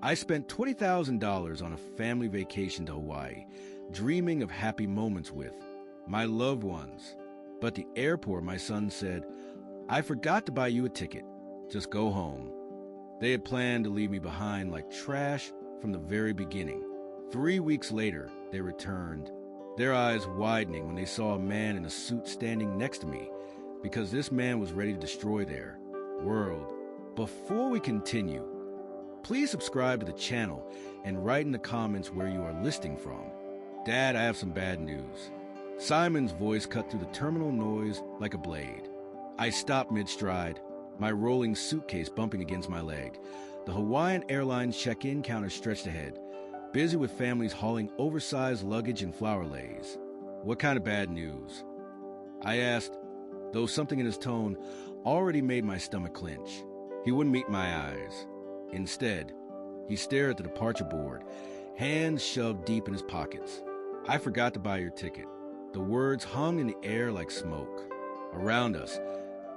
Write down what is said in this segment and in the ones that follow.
I spent $20,000 on a family vacation to Hawaii, dreaming of happy moments with my loved ones. But at the airport, my son said, "I forgot to buy you a ticket. Just go home." They had planned to leave me behind like trash from the very beginning. 3 weeks later, they returned, their eyes widening when they saw a man in a suit standing next to me, because this man was ready to destroy their world. Before we continue, please subscribe to the channel and write in the comments where you are listening from. Dad, I have some bad news. Simon's voice cut through the terminal noise like a blade. I stopped mid-stride, my rolling suitcase bumping against my leg. The Hawaiian Airlines check-in counter stretched ahead, busy with families hauling oversized luggage and flower leis. "What kind of bad news?" I asked, though something in his tone already made my stomach clench. He wouldn't meet my eyes. Instead, he stared at the departure board, hands shoved deep in his pockets. "I forgot to buy your ticket." The words hung in the air like smoke. Around us,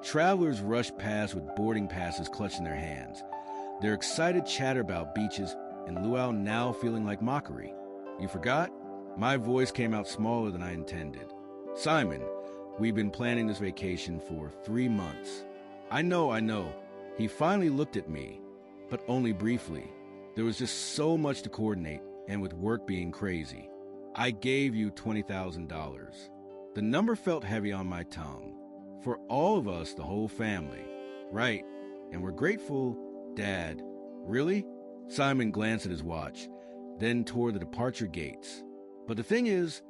travelers rushed past with boarding passes clutched in their hands, their excited chatter about beaches and luau now feeling like mockery. "You forgot?" My voice came out smaller than I intended. "Simon, we've been planning this vacation for 3 months." I know. He finally looked at me, but only briefly. There was just so much to coordinate, and with work being crazy. "I gave you $20,000. The number felt heavy on my tongue. "For all of us, the whole family." "Right, and we're grateful, Dad." "Really?" Simon glanced at his watch, then toward the departure gates. But the thing is,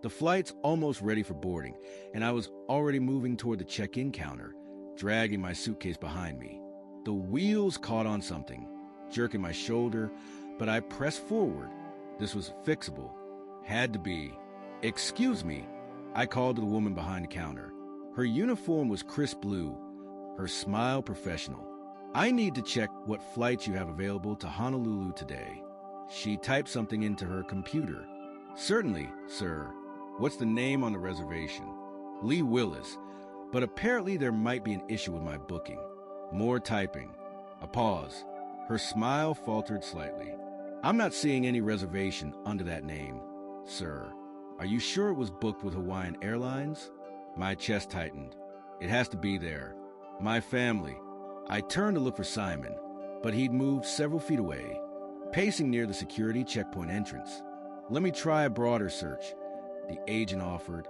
the flight's almost ready for boarding, and I was already moving toward the check-in counter, dragging my suitcase behind me. The wheels caught on something, jerking my shoulder, but I pressed forward. This was fixable. Had to be. "Excuse me," I called to the woman behind the counter. Her uniform was crisp blue, her smile professional. "I need to check what flights you have available to Honolulu today." She typed something into her computer. "Certainly, sir. What's the name on the reservation?" "Lee Willis, but apparently there might be an issue with my booking." More typing. A pause. Her smile faltered slightly. "I'm not seeing any reservation under that name, sir. Are you sure it was booked with Hawaiian Airlines?" My chest tightened. It has to be there. My family. I turned to look for Simon, but he'd moved several feet away, pacing near the security checkpoint entrance. "Let me try a broader search," the agent offered.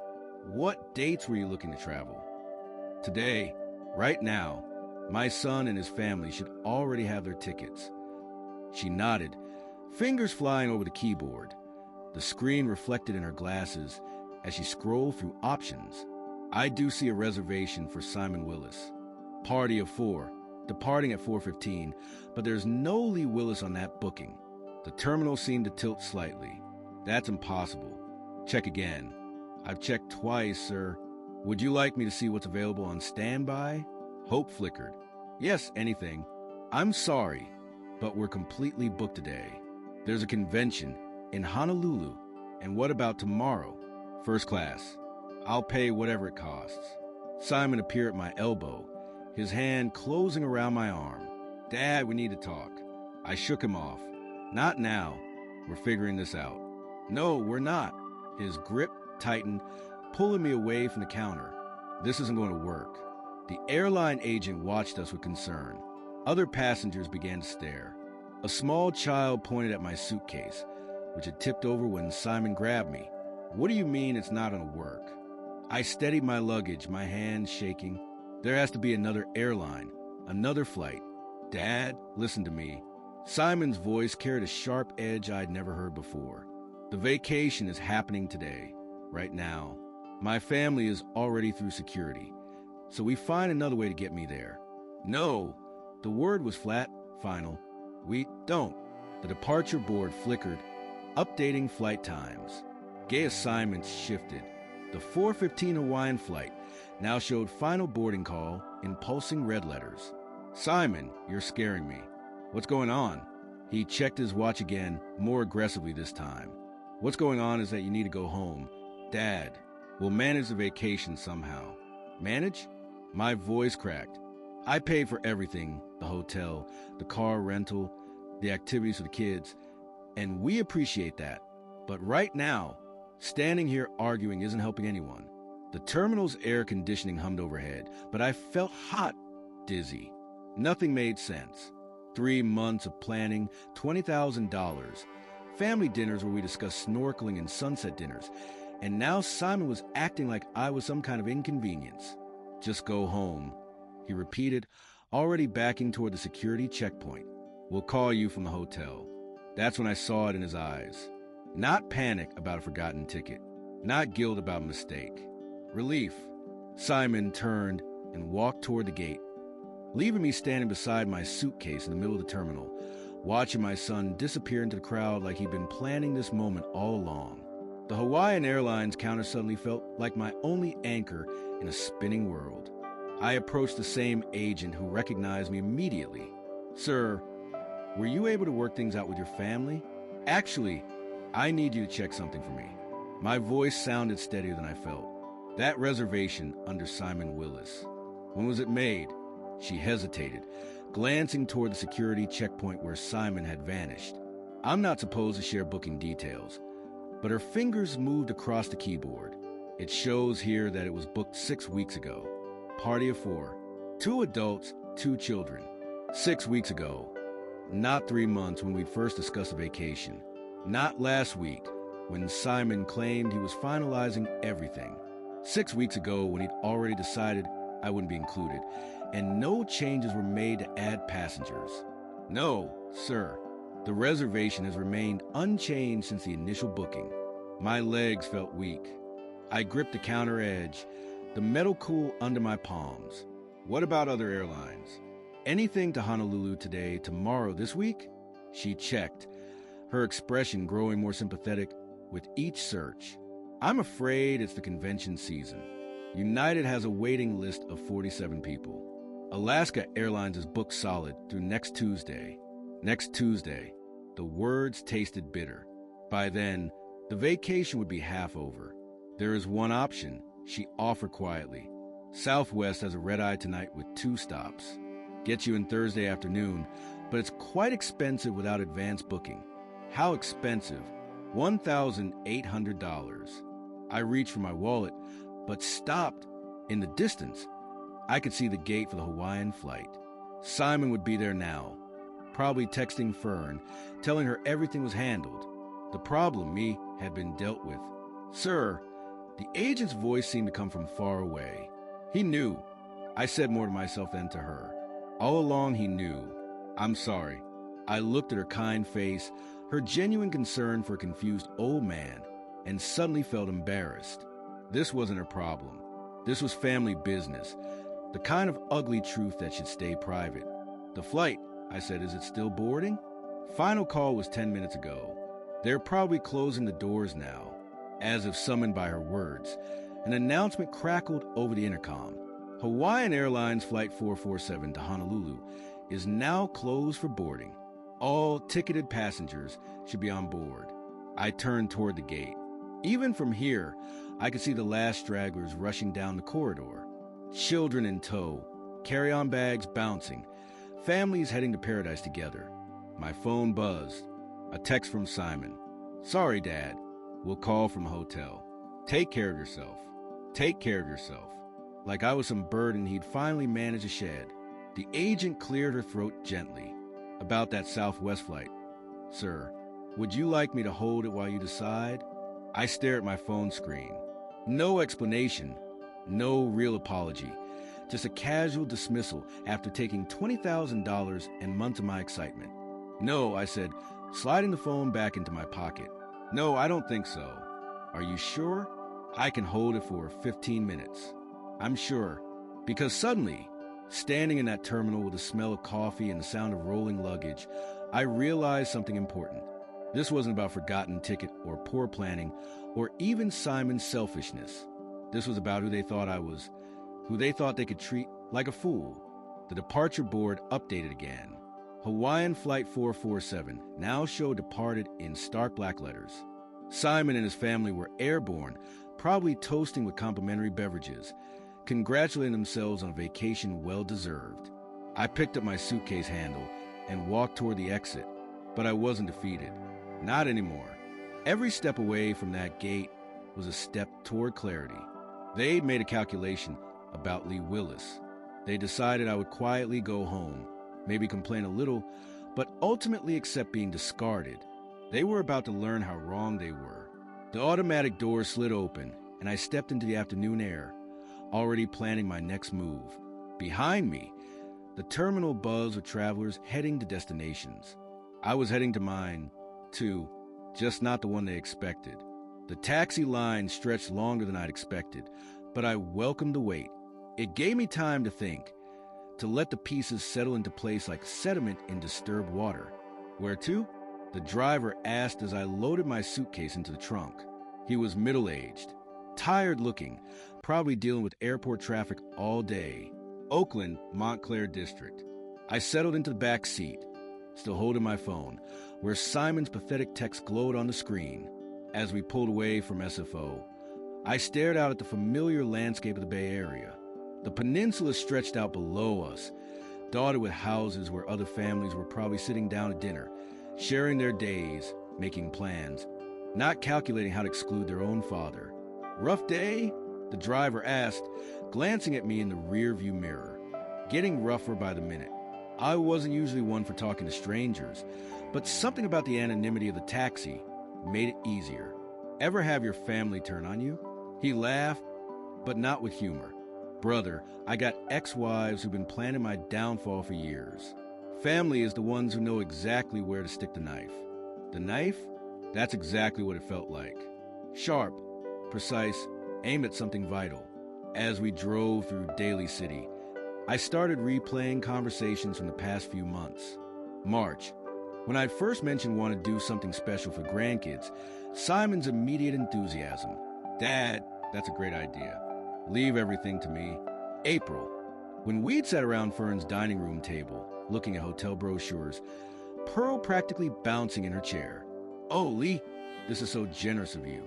"What dates were you looking to travel?" "Today. Right now. My son and his family should already have their tickets." She nodded, fingers flying over the keyboard. The screen reflected in her glasses as she scrolled through options. "I do see a reservation for Simon Willis. Party of 4, departing at 4:15, but there's no Lee Willis on that booking." The terminal seemed to tilt slightly. "That's impossible. Check again." "I've checked twice, sir. Would you like me to see what's available on standby?" Hope flickered. "Yes, anything." "I'm sorry, but we're completely booked today. There's a convention in Honolulu. And what about tomorrow?" "First class. I'll pay whatever it costs." Simon appeared at my elbow, his hand closing around my arm. "Dad, we need to talk." I shook him off. "Not now. We're figuring this out." "No, we're not." His grip tightened, pulling me away from the counter. "This isn't going to work." The airline agent watched us with concern. Other passengers began to stare. A small child pointed at my suitcase, which had tipped over when Simon grabbed me. "What do you mean it's not going to work?" I steadied my luggage, my hands shaking. "There has to be another airline, another flight." "Dad, listen to me." Simon's voice carried a sharp edge I'd never heard before. "The vacation is happening today, right now. My family is already through security, so we find another way to get me there." "No." The word was flat, final. "We don't." The departure board flickered, updating flight times. Gay assignments shifted. The 4:15 Hawaiian flight now showed final boarding call in pulsing red letters. "Simon, you're scaring me." "What's going on?" He checked his watch again, more aggressively this time. "What's going on is that you need to go home. Dad, we'll manage the vacation somehow." "Manage?" My voice cracked. "I paid for everything, the hotel, the car rental. the activities for the kids, and we appreciate that. But right now, standing here arguing isn't helping anyone. The terminal's air conditioning hummed overhead, but I felt hot, dizzy. Nothing made sense. 3 months of planning, $20,000, family dinners where we discussed snorkeling and sunset dinners, and now Simon was acting like I was some kind of inconvenience. Just go home, he repeated, already backing toward the security checkpoint. We'll call you from the hotel. That's when I saw it in his eyes. Not panic about a forgotten ticket, not guilt about a mistake. Relief. Simon turned and walked toward the gate, leaving me standing beside my suitcase in the middle of the terminal, watching my son disappear into the crowd like he'd been planning this moment all along. The Hawaiian Airlines counter suddenly felt like my only anchor in a spinning world. I approached the same agent who recognized me immediately. Sir, were you able to work things out with your family? Actually, I need you to check something for me. My voice sounded steadier than I felt. That reservation under Simon Willis. When was it made? She hesitated, glancing toward the security checkpoint where Simon had vanished. I'm not supposed to share booking details, but her fingers moved across the keyboard. It shows here that it was booked 6 weeks ago. Party of 4. 2 adults, 2 children. 6 weeks ago. Not 3 months when we'd first discussed a vacation. Not last week, when Simon claimed he was finalizing everything. 6 weeks ago when he'd already decided I wouldn't be included, and no changes were made to add passengers. No, sir. The reservation has remained unchanged since the initial booking. My legs felt weak. I gripped the counter edge, the metal cool under my palms. What about other airlines? Anything to Honolulu today, tomorrow, this week? She checked, her expression growing more sympathetic with each search. I'm afraid it's the convention season. United has a waiting list of 47 people. Alaska Airlines is booked solid through next Tuesday. Next Tuesday. The words tasted bitter. By then, the vacation would be half over. There is one option, she offered quietly. Southwest has a red-eye tonight with 2 stops. Gets you in Thursday afternoon, but it's quite expensive without advance booking. How expensive? $1,800. I reached for my wallet, but stopped. In the distance, I could see the gate for the Hawaiian flight. Simon would be there now, probably texting Fern, telling her everything was handled. The problem, me, had been dealt with. Sir, the agent's voice seemed to come from far away. He knew. I said more to myself than to her. All along he knew. I'm sorry. I looked at her kind face, her genuine concern for a confused old man, and suddenly felt embarrassed. This wasn't her problem. This was family business, the kind of ugly truth that should stay private. The flight, I said, is it still boarding? Final call was 10 minutes ago. They're probably closing the doors now. As if summoned by her words, an announcement crackled over the intercom. Hawaiian Airlines Flight 447 to Honolulu is now closed for boarding. All ticketed passengers should be on board. I turned toward the gate. Even from here, I could see the last stragglers rushing down the corridor. Children in tow, carry-on bags bouncing, families heading to paradise together. My phone buzzed. A text from Simon. Sorry, Dad. We'll call from the hotel. Take care of yourself. Take care of yourself. Like I was some burden he'd finally managed to shed. The agent cleared her throat gently. About that Southwest flight. Sir, would you like me to hold it while you decide? I stared at my phone screen. No explanation. No real apology. Just a casual dismissal after taking $20,000 and months of my excitement. No, I said, sliding the phone back into my pocket. No, I don't think so. Are you sure? I can hold it for 15 minutes. I'm sure. Because suddenly, standing in that terminal with the smell of coffee and the sound of rolling luggage, I realized something important. This wasn't about forgotten ticket or poor planning or even Simon's selfishness. This was about who they thought I was, who they thought they could treat like a fool. The departure board updated again. Hawaiian Flight 447 now showed departed in stark black letters. Simon and his family were airborne, probably toasting with complimentary beverages, congratulating themselves on a vacation well-deserved. I picked up my suitcase handle and walked toward the exit. But I wasn't defeated. Not anymore. Every step away from that gate was a step toward clarity. They'd made a calculation about Lee Willis. They decided I would quietly go home, maybe complain a little, but ultimately accept being discarded. They were about to learn how wrong they were. The automatic door slid open, and I stepped into the afternoon air, already planning my next move. Behind me, the terminal buzzed with travelers heading to destinations. I was heading to mine, too, just not the one they expected. The taxi line stretched longer than I'd expected, but I welcomed the wait. It gave me time to think, to let the pieces settle into place like sediment in disturbed water. Where to? The driver asked as I loaded my suitcase into the trunk. He was middle-aged, tired-looking, probably dealing with airport traffic all day. Oakland, Montclair District. I settled into the back seat, still holding my phone, where Simon's pathetic text glowed on the screen. As we pulled away from SFO, I stared out at the familiar landscape of the Bay Area. The peninsula stretched out below us, dotted with houses where other families were probably sitting down at dinner, sharing their days, making plans, not calculating how to exclude their own father. "Rough day?" the driver asked, glancing at me in the rearview mirror. Getting rougher by the minute. I wasn't usually one for talking to strangers, but something about the anonymity of the taxi made it easier. "Ever have your family turn on you?" He laughed, but not with humor. "Brother, I got ex-wives who've been planning my downfall for years. Family is the ones who know exactly where to stick the knife." The knife? That's exactly what it felt like. Sharp, precise, aimed at something vital. As we drove through Daly City, I started replaying conversations from the past few months. March. When I'd first mentioned wanting to do something special for grandkids, Simon's immediate enthusiasm. "Dad, that's a great idea. Leave everything to me." April. When we'd sat around Fern's dining room table, looking at hotel brochures, Pearl practically bouncing in her chair. "Oh, Lee, this is so generous of you."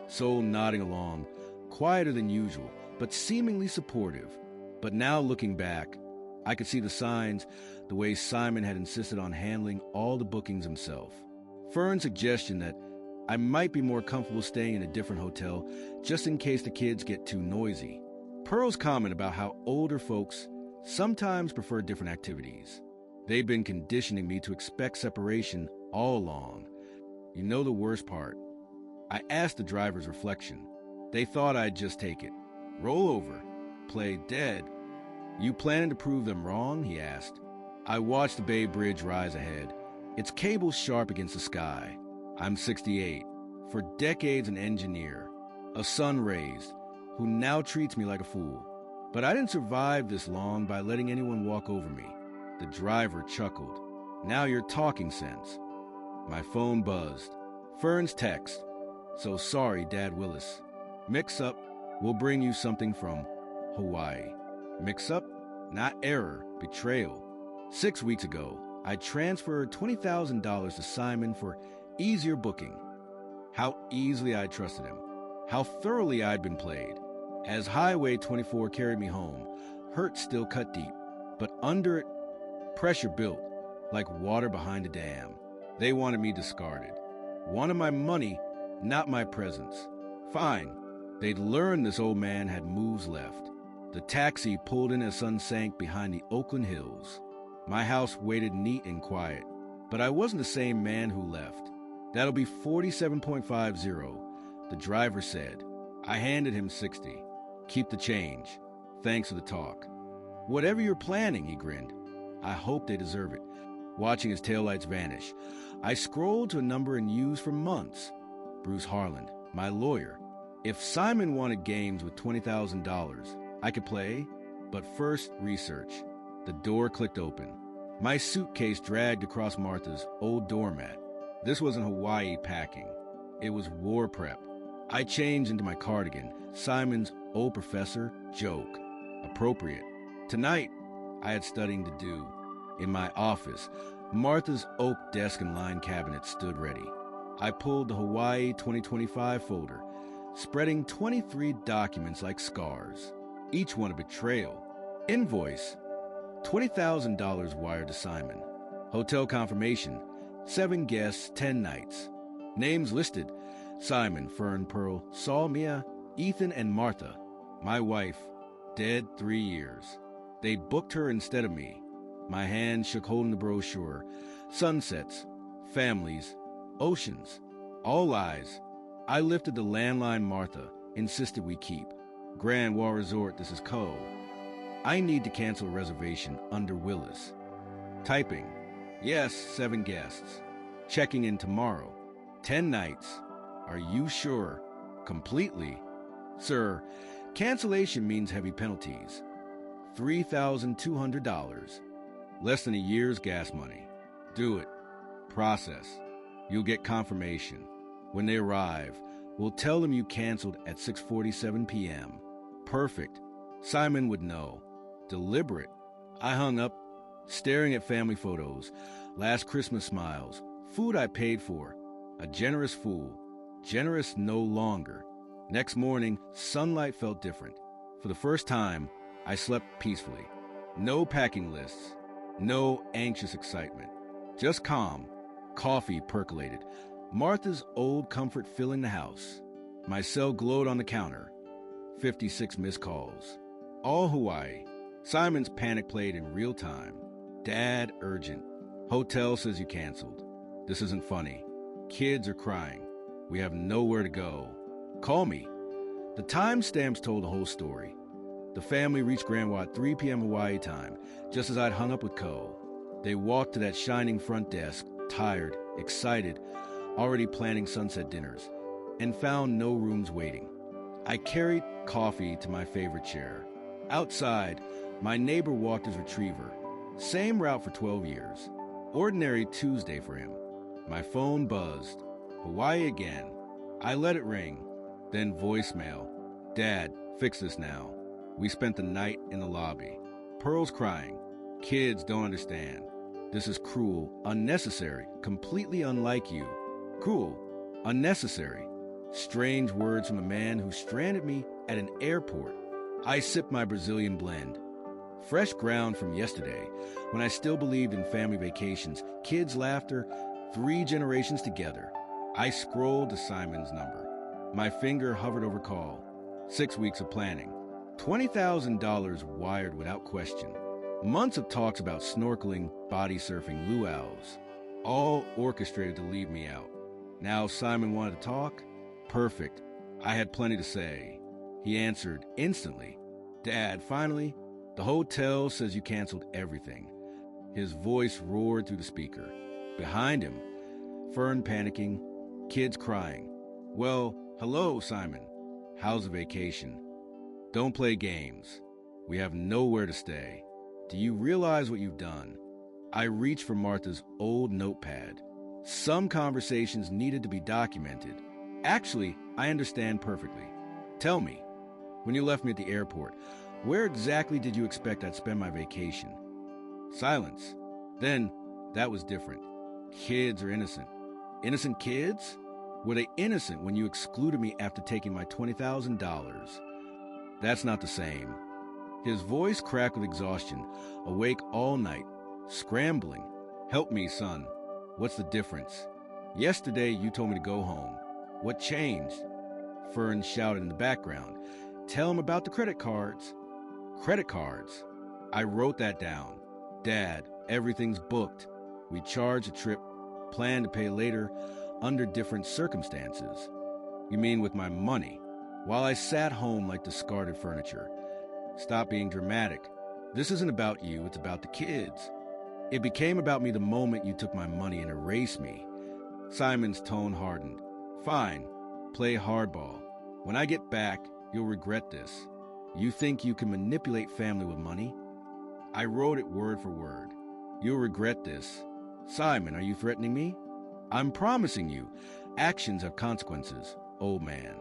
Soul nodding along, quieter than usual, but seemingly supportive. But now looking back, I could see the signs, the way Simon had insisted on handling all the bookings himself. Fern's suggestion that I might be more comfortable staying in a different hotel just in case the kids get too noisy. Pearl's comment about how older folks sometimes prefer different activities. They've been conditioning me to expect separation all along. You know the worst part? I asked the driver's reflection. They thought I'd just take it. Roll over. Play dead. "You planning to prove them wrong?" he asked. I watched the Bay Bridge rise ahead, its cables sharp against the sky. I'm 68, for decades an engineer, a son raised, who now treats me like a fool. But I didn't survive this long by letting anyone walk over me. The driver chuckled. "Now you're talking sense." My phone buzzed. Fern's text. "So sorry, Dad Willis. Mix up. We'll bring you something from Hawaii." Mix up? Not error. Betrayal. 6 weeks ago, I transferred $20,000 to Simon for easier booking. How easily I trusted him. How thoroughly I'd been played. As Highway 24 carried me home, hurt still cut deep, but under it, pressure built, like water behind a dam. They wanted me discarded. Wanted my money, not my presence. Fine. They'd learned this old man had moves left. The taxi pulled in as sun sank behind the Oakland hills. My house waited neat and quiet, but I wasn't the same man who left. "That'll be 47.50, the driver said. I handed him 60. "Keep the change. Thanks for the talk." "Whatever you're planning," he grinned. I hope they deserve it. Watching his taillights vanish, I scrolled to a number in use for months. Bruce Harland, my lawyer. If Simon wanted games with $20,000, I could play, but first, research. The door clicked open. My suitcase dragged across Martha's old doormat. This wasn't Hawaii packing. It was war prep. I changed into my cardigan, Simon's old professor joke. Appropriate. Tonight, I had studying to do. In my office, Martha's oak desk and line cabinet stood ready. I pulled the Hawaii 2025 folder, spreading 23 documents like scars, each one a betrayal. Invoice, $20,000 wired to Simon. Hotel confirmation, 7 guests, 10 nights. Names listed: Simon, Fern, Pearl, Saul, Mia, Ethan, and Martha. My wife, dead 3 years. They booked her instead of me. My hand shook holding the brochure. Sunsets, families, oceans, all lies. I lifted the landline. Martha insisted we keep. Grand Wall Resort, this is Co. I need to cancel a reservation under Willis. Typing. Yes, 7 guests. Checking in tomorrow. 10 nights. Are you sure? Completely. Sir, cancellation means heavy penalties. $3,200. Less than a year's gas money. Do it. Process. You'll get confirmation. When they arrive, we'll tell them you canceled at 6:47 p.m. Perfect. Simon would know. Deliberate. I hung up, staring at family photos, last Christmas smiles, food I paid for. A generous fool. Generous no longer. Next morning, sunlight felt different. For the first time, I slept peacefully. No packing lists. No anxious excitement. Just calm. Coffee percolated. Martha's old comfort filling the house. My cell glowed on the counter. 56 missed calls. All Hawaii. Simon's panic played in real time. Dad, urgent. Hotel says you canceled. This isn't funny. Kids are crying. We have nowhere to go. Call me. The timestamps told the whole story. The family reached Grand Wat 3 p.m. Hawaii time, just as I'd hung up with Co. They walked to that shining front desk, tired, excited, already planning sunset dinners, and found no rooms waiting. I carried coffee to my favorite chair. Outside, my neighbor walked his retriever. Same route for 12 years. Ordinary Tuesday for him. My phone buzzed. Hawaii again. I let it ring. Then voicemail. Dad, fix this now. We spent the night in the lobby. Pearl's crying. Kids don't understand. This is cruel, unnecessary, completely unlike you. Cruel, unnecessary. Strange words from a man who stranded me at an airport. I sipped my Brazilian blend. Fresh ground from yesterday, when I still believed in family vacations, kids' laughter, 3 generations together. I scrolled to Simon's number. My finger hovered over call. 6 weeks of planning. $20,000 wired without question. Months of talks about snorkeling, body surfing, luau's. All orchestrated to leave me out. Now Simon wanted to talk? Perfect. I had plenty to say. He answered instantly. Dad, finally, the hotel says you canceled everything. His voice roared through the speaker. Behind him, Fern panicking, kids crying. Well, hello, Simon. How's the vacation? Don't play games. We have nowhere to stay. Do you realize what you've done? I reached for Martha's old notepad. Some conversations needed to be documented. Actually, I understand perfectly. Tell me, when you left me at the airport, where exactly did you expect I'd spend my vacation? Silence. Then, that was different. Kids are innocent. Innocent kids? Were they innocent when you excluded me after taking my $20,000? That's not the same. His voice cracked with exhaustion, awake all night, scrambling. Help me, son. What's the difference? Yesterday, you told me to go home. What changed? Fern shouted in the background. Tell him about the credit cards. Credit cards? I wrote that down. Dad, everything's booked. We charged a trip, plan to pay later, under different circumstances. You mean with my money? While I sat home like discarded furniture. Stop being dramatic. This isn't about you, it's about the kids. It became about me the moment you took my money and erased me. Simon's tone hardened. Fine, play hardball. When I get back, you'll regret this. You think you can manipulate family with money? I wrote it word for word. You'll regret this. Simon, are you threatening me? I'm promising you. Actions have consequences, old man.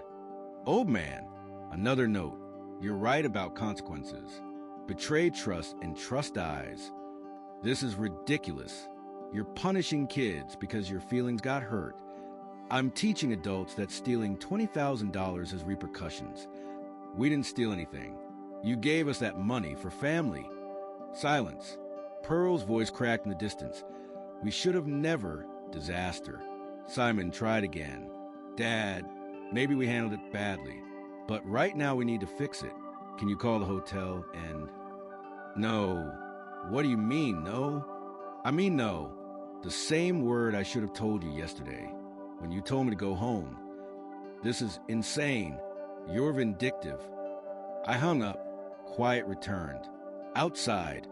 Old man. Another note. You're right about consequences. Betray trust and trust dies. This is ridiculous. You're punishing kids because your feelings got hurt. I'm teaching adults that stealing $20,000 has repercussions. We didn't steal anything. You gave us that money for family. Silence. Pearl's voice cracked in the distance. We should have never disaster. Simon tried again. Dad, maybe we handled it badly, but right now we need to fix it. Can you call the hotel and... No. What do you mean, no? I mean no. The same word I should have told you yesterday, when you told me to go home. This is insane. You're vindictive. I hung up. Quiet returned. Outside,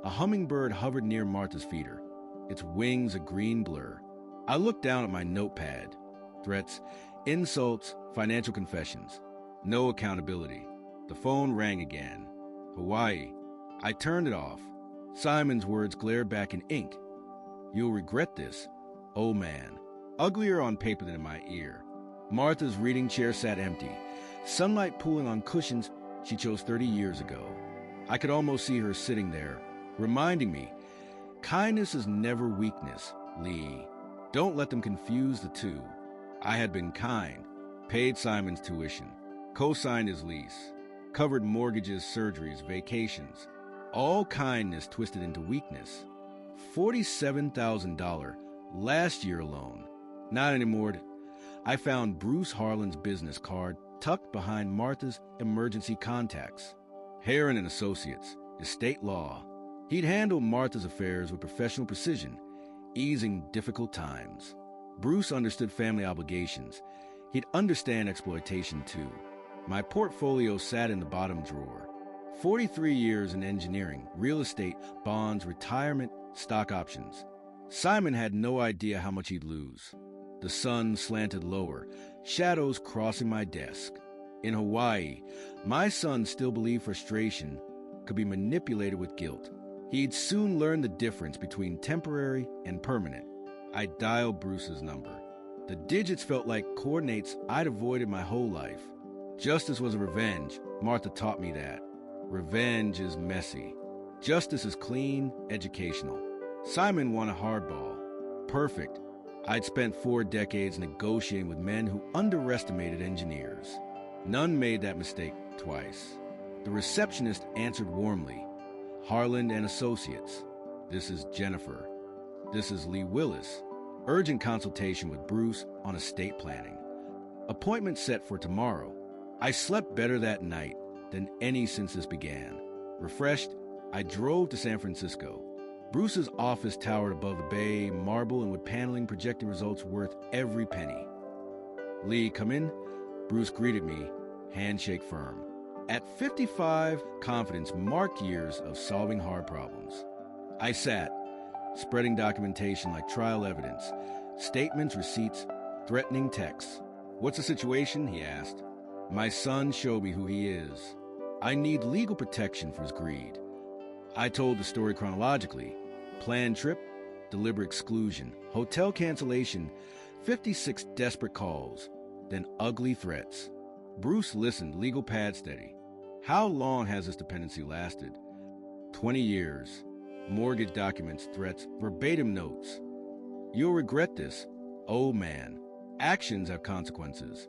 a hummingbird hovered near Martha's feeder, its wings a green blur. I looked down at my notepad. Threats, insults, financial confessions. No accountability. The phone rang again. Hawaii. I turned it off. Simon's words glared back in ink. You'll regret this, old man. Uglier on paper than in my ear. Martha's reading chair sat empty, sunlight pooling on cushions she chose 30 years ago. I could almost see her sitting there, reminding me, kindness is never weakness, Lee. Don't let them confuse the two. I had been kind, paid Simon's tuition, co-signed his lease, covered mortgages, surgeries, vacations. All kindness twisted into weakness. $47,000 last year alone. Not anymore. I found Bruce Harlan's business card tucked behind Martha's emergency contacts. Heron and Associates, estate law. He'd handle Martha's affairs with professional precision, easing difficult times. Bruce understood family obligations. He'd understand exploitation too. My portfolio sat in the bottom drawer. 43 years in engineering, real estate, bonds, retirement, stock options. Simon had no idea how much he'd lose. The sun slanted lower, shadows crossing my desk. In Hawaii, my son still believed frustration could be manipulated with guilt. He'd soon learn the difference between temporary and permanent. I dialed Bruce's number. The digits felt like coordinates I'd avoided my whole life. Justice was a revenge. Martha taught me that. Revenge is messy. Justice is clean, educational. Simon won a hardball. Perfect. I'd spent 4 decades negotiating with men who underestimated engineers. None made that mistake twice. The receptionist answered warmly. Harlan and Associates. This is Jennifer. This is Lee Willis. Urgent consultation with Bruce on estate planning. Appointment set for tomorrow. I slept better that night than any since this began. Refreshed, I drove to San Francisco. Bruce's office towered above the bay, marble and wood paneling projecting results worth every penny. Lee, come in. Bruce greeted me, handshake firm. At 55, confidence marked years of solving hard problems. I sat, spreading documentation like trial evidence, statements, receipts, threatening texts. What's the situation? He asked. My son showed me who he is. I need legal protection for his greed. I told the story chronologically. Planned trip, deliberate exclusion, hotel cancellation, 56 desperate calls, then ugly threats. Bruce listened, legal pad steady. How long has this dependency lasted? 20 years. Mortgage documents, threats, verbatim notes. You'll regret this, old man. Actions have consequences.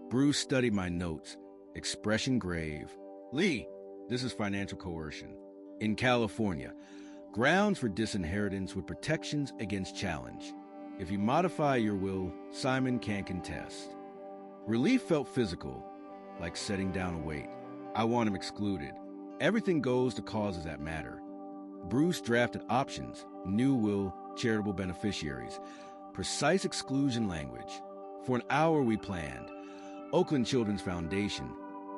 Bruce studied my notes, expression grave. Lee, this is financial coercion. In California, grounds for disinheritance with protections against challenge. If you modify your will, Simon can't contest. Relief felt physical, like setting down a weight. I want him excluded. Everything goes to causes that matter. Bruce drafted options, new will, charitable beneficiaries, precise exclusion language. For an hour we planned. Oakland Children's Foundation,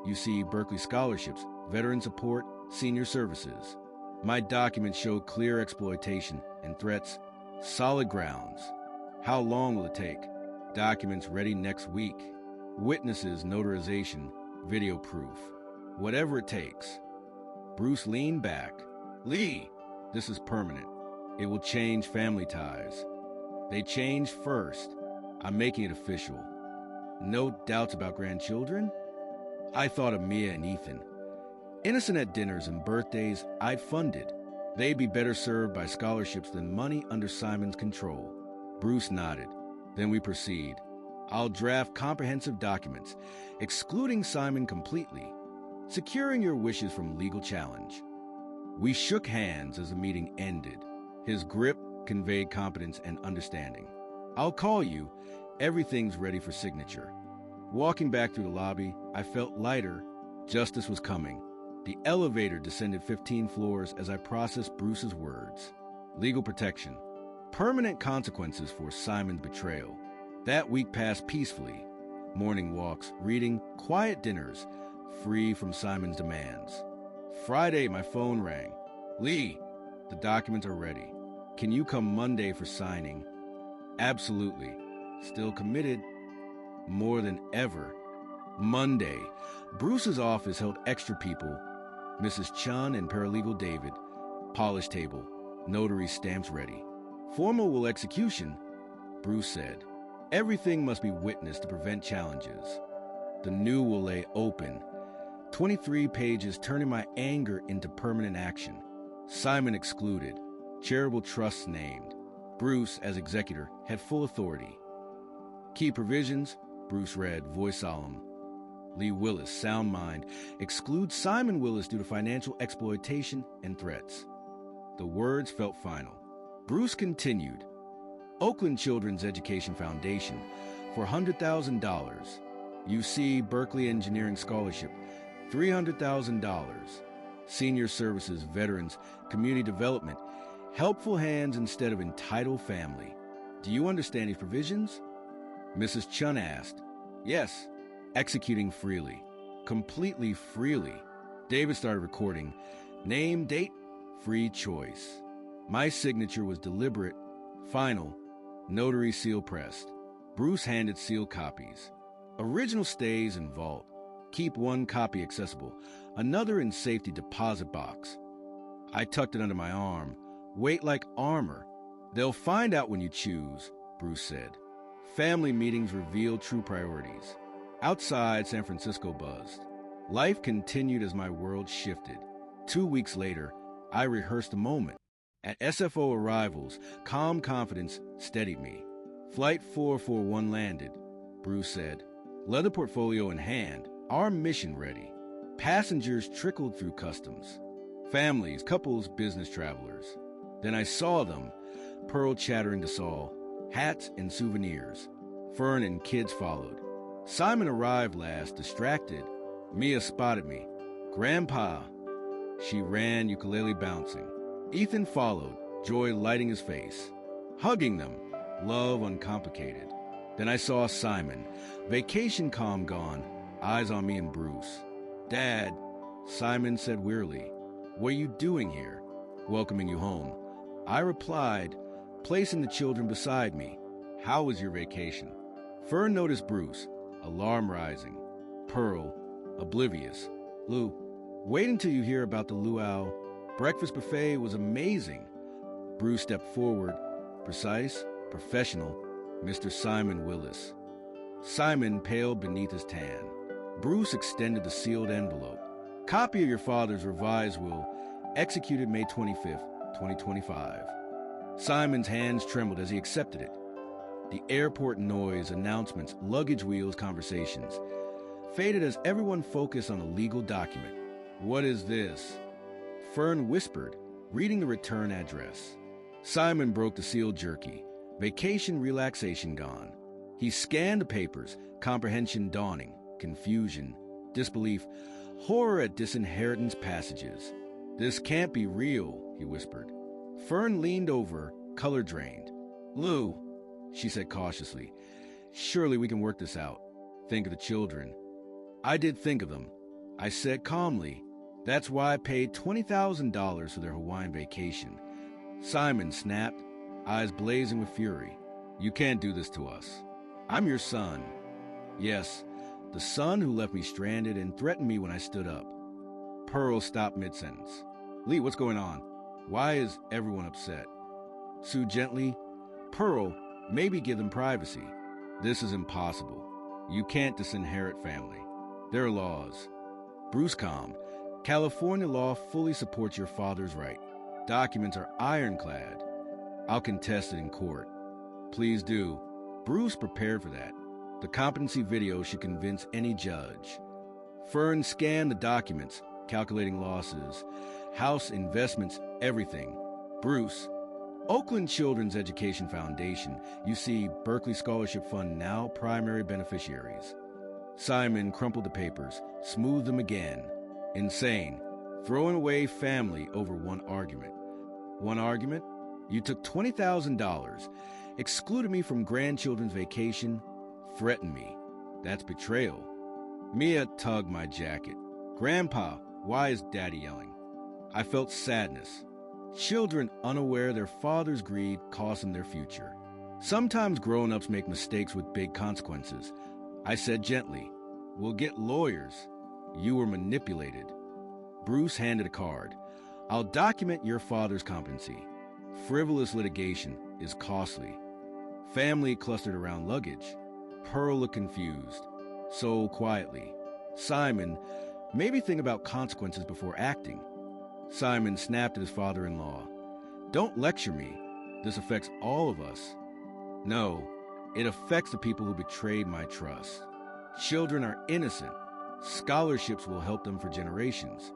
UC Berkeley scholarships, veteran support, senior services. My documents show clear exploitation and threats, solid grounds. How long will it take? Documents ready next week. Witnesses, notarization, video proof. Whatever it takes. Bruce leaned back. Lee, this is permanent. It will change family ties. They changed first. I'm making it official. No doubts about grandchildren? I thought of Mia and Ethan. Innocent at dinners and birthdays I'd funded. They'd be better served by scholarships than money under Simon's control. Bruce nodded. Then we proceed. I'll draft comprehensive documents, excluding Simon completely, securing your wishes from legal challenge. We shook hands as the meeting ended. His grip conveyed competence and understanding. I'll call you. Everything's ready for signature. Walking back through the lobby, I felt lighter. Justice was coming. The elevator descended 15 floors as I processed Bruce's words. Legal protection. Permanent consequences for Simon's betrayal. That week passed peacefully. Morning walks, reading, quiet dinners, free from Simon's demands. Friday, my phone rang. Lee, the documents are ready. Can you come Monday for signing? Absolutely. Still committed. More than ever. Monday. Bruce's office held extra people. Mrs. Chun and paralegal David. Polish table. Notary stamps ready. Formal will execution, Bruce said. Everything must be witnessed to prevent challenges. The new will lay open. 23 pages turning my anger into permanent action. Simon excluded. Charitable trusts named. Bruce, as executor, had full authority. Key provisions, Bruce read, voice solemn. Lee Willis, sound mind, excludes Simon Willis due to financial exploitation and threats. The words felt final. Bruce continued. Oakland Children's Education Foundation for $100,000. UC Berkeley Engineering Scholarship, $300,000. Senior Services, Veterans, Community Development, helpful hands instead of entitled family. Do you understand these provisions? Mrs. Chun asked. Yes. Executing freely. Completely freely. David started recording. Name, date, free choice. My signature was deliberate, final, notary seal pressed. Bruce handed sealed copies. Original stays in vault. Keep one copy accessible, another in safety deposit box. I tucked it under my arm. Weight like armor. They'll find out when you choose, Bruce said. Family meetings revealed true priorities. Outside, San Francisco buzzed. Life continued as my world shifted. 2 weeks later, I rehearsed the moment. At SFO arrivals, calm confidence steadied me. Flight 441 landed, Bruce said. Leather portfolio in hand, our mission ready. Passengers trickled through customs. Families, couples, business travelers. Then I saw them, Pearl chattering to Saul, hats and souvenirs. Fern and kids followed. Simon arrived last, distracted. Mia spotted me. Grandpa. She ran, ukulele bouncing. Ethan followed, joy lighting his face. Hugging them, love uncomplicated. Then I saw Simon, vacation calm gone, eyes on me and Bruce. Dad, Simon said wearily, what are you doing here? Welcoming you home. I replied, placing the children beside me. How was your vacation? Fern noticed Bruce, alarm rising. Pearl, oblivious. Lou, wait until you hear about the luau. Breakfast buffet was amazing. Bruce stepped forward, precise, professional, Mr. Simon Willis. Simon paled beneath his tan. Bruce extended the sealed envelope. Copy of your father's revised will, executed May 25th, 2025. Simon's hands trembled as he accepted it. The airport noise, announcements, luggage wheels, conversations faded as everyone focused on a legal document. What is this? Fern whispered, reading the return address. Simon broke the seal jerky. Vacation relaxation gone. He scanned the papers, comprehension dawning, confusion, disbelief, horror at disinheritance passages. This can't be real, he whispered. Fern leaned over, color drained. Lou, she said cautiously, surely we can work this out. Think of the children. I did think of them. I said calmly, that's why I paid $20,000 for their Hawaiian vacation. Simon snapped, eyes blazing with fury. You can't do this to us. I'm your son. Yes, the son who left me stranded and threatened me when I stood up. Pearl stopped mid-sentence. Lee, what's going on? Why is everyone upset? Sue gently, Pearl, maybe give them privacy. This is impossible. You can't disinherit family. There are laws. Bruce calm. California law fully supports your father's right. Documents are ironclad. I'll contest it in court. Please do. Bruce prepared for that. The competency video should convince any judge. Fern scanned the documents, calculating losses, house investments, everything. Bruce, Oakland Children's Education Foundation, you see Berkeley Scholarship Fund now primary beneficiaries. Simon crumpled the papers, smoothed them again. Insane. Throwing away family over one argument. One argument? You took $20,000, excluded me from grandchildren's vacation, threatened me. That's betrayal. Mia tugged my jacket. Grandpa, why is Daddy yelling? I felt sadness. Children unaware their father's greed cost them their future. Sometimes grown-ups make mistakes with big consequences. I said gently, "We'll get lawyers. You were manipulated." Bruce handed a card. "I'll document your father's competency. Frivolous litigation is costly." Family clustered around luggage. Pearl looked confused. So quietly, "Simon, maybe think about consequences before acting." Simon snapped at his father-in-law. "Don't lecture me. This affects all of us." "No, it affects the people who betrayed my trust. Children are innocent. Scholarships will help them for generations."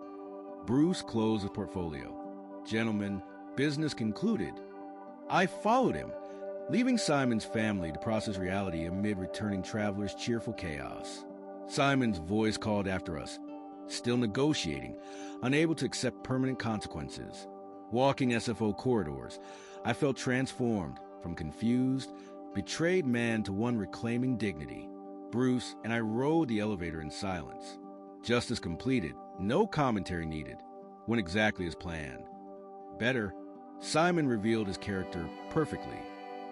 Bruce closed his portfolio. "Gentlemen, business concluded." I followed him, leaving Simon's family to process reality amid returning travelers' cheerful chaos. Simon's voice called after us, still negotiating, unable to accept permanent consequences. Walking SFO corridors, I felt transformed from confused, betrayed man to one reclaiming dignity. Bruce and I rode the elevator in silence. Justice completed, no commentary needed. Went exactly as planned. Better, Simon revealed his character perfectly.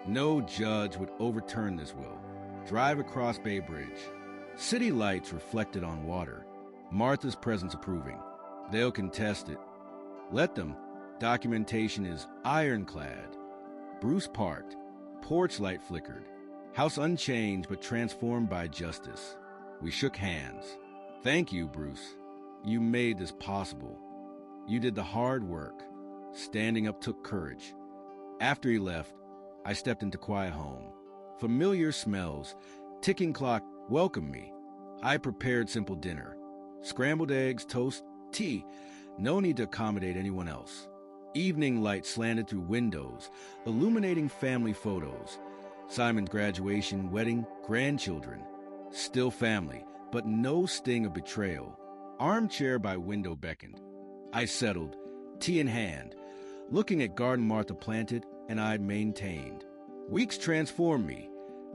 No judge would overturn this will. Drive across Bay Bridge. City lights reflected on water. Martha's presence approving. They'll contest it. Let them. Documentation is ironclad. Bruce parked. Porch light flickered. House unchanged but transformed by justice. We shook hands. "Thank you, Bruce. You made this possible. You did the hard work." Standing up took courage. After he left, I stepped into quiet home. Familiar smells, ticking clock welcomed me. I prepared simple dinner. Scrambled eggs, toast, tea. No need to accommodate anyone else. Evening light slanted through windows, illuminating family photos. Simon's graduation, wedding, grandchildren. Still family, but no sting of betrayal. Armchair by window beckoned. I settled, tea in hand, looking at garden Martha planted and I'd maintained. Weeks transformed me,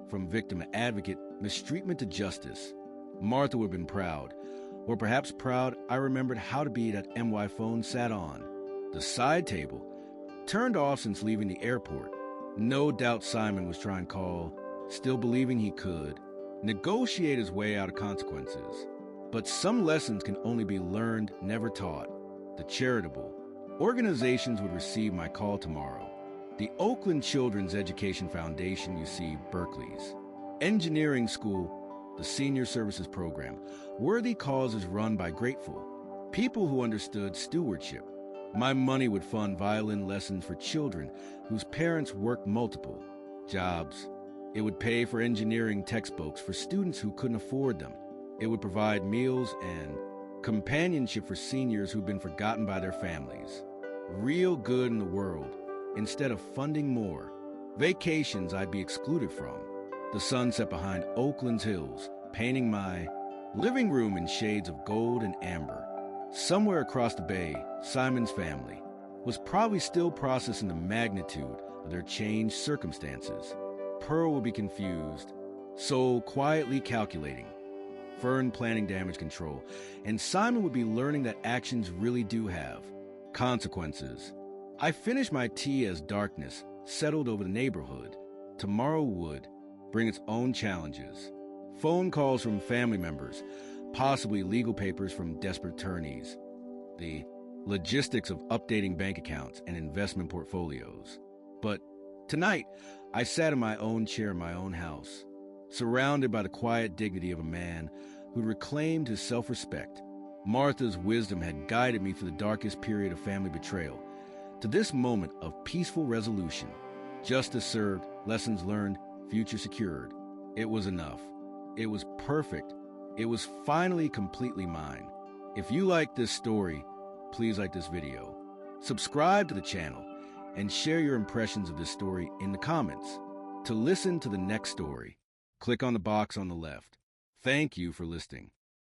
from victim to advocate, mistreatment to justice. Martha would have been proud, or perhaps proud I remembered how to be that MY phone sat on. The side table, turned off since leaving the airport. No doubt Simon was trying to call, still believing he could, negotiate his way out of consequences. But some lessons can only be learned, never taught. The charitable. Organizations would receive my call tomorrow. The Oakland Children's Education Foundation, you see, Berkeley's. Engineering school, the Senior Services Program. Worthy causes run by grateful. People who understood stewardship. My money would fund violin lessons for children whose parents worked multiple jobs. It would pay for engineering textbooks for students who couldn't afford them. It would provide meals and companionship for seniors who've been forgotten by their families. Real good in the world, instead of funding more. Vacations I'd be excluded from. The sunset behind Oakland's hills, painting my living room in shades of gold and amber. Somewhere across the bay, Simon's family was probably still processing the magnitude of their changed circumstances. Pearl would be confused, Soul quietly calculating. Fern planning damage control, and Simon would be learning that actions really do have consequences. I finished my tea as darkness settled over the neighborhood. Tomorrow would bring its own challenges. Phone calls from family members, possibly legal papers from desperate attorneys. The logistics of updating bank accounts and investment portfolios. But tonight, I sat in my own chair in my own house, surrounded by the quiet dignity of a man who reclaimed his self-respect. Martha's wisdom had guided me through the darkest period of family betrayal to this moment of peaceful resolution. Justice served, lessons learned, future secured. It was enough. It was perfect. It was finally completely mine. If you like this story, please like this video. Subscribe to the channel and share your impressions of this story in the comments. To listen to the next story, click on the box on the left. Thank you for listening.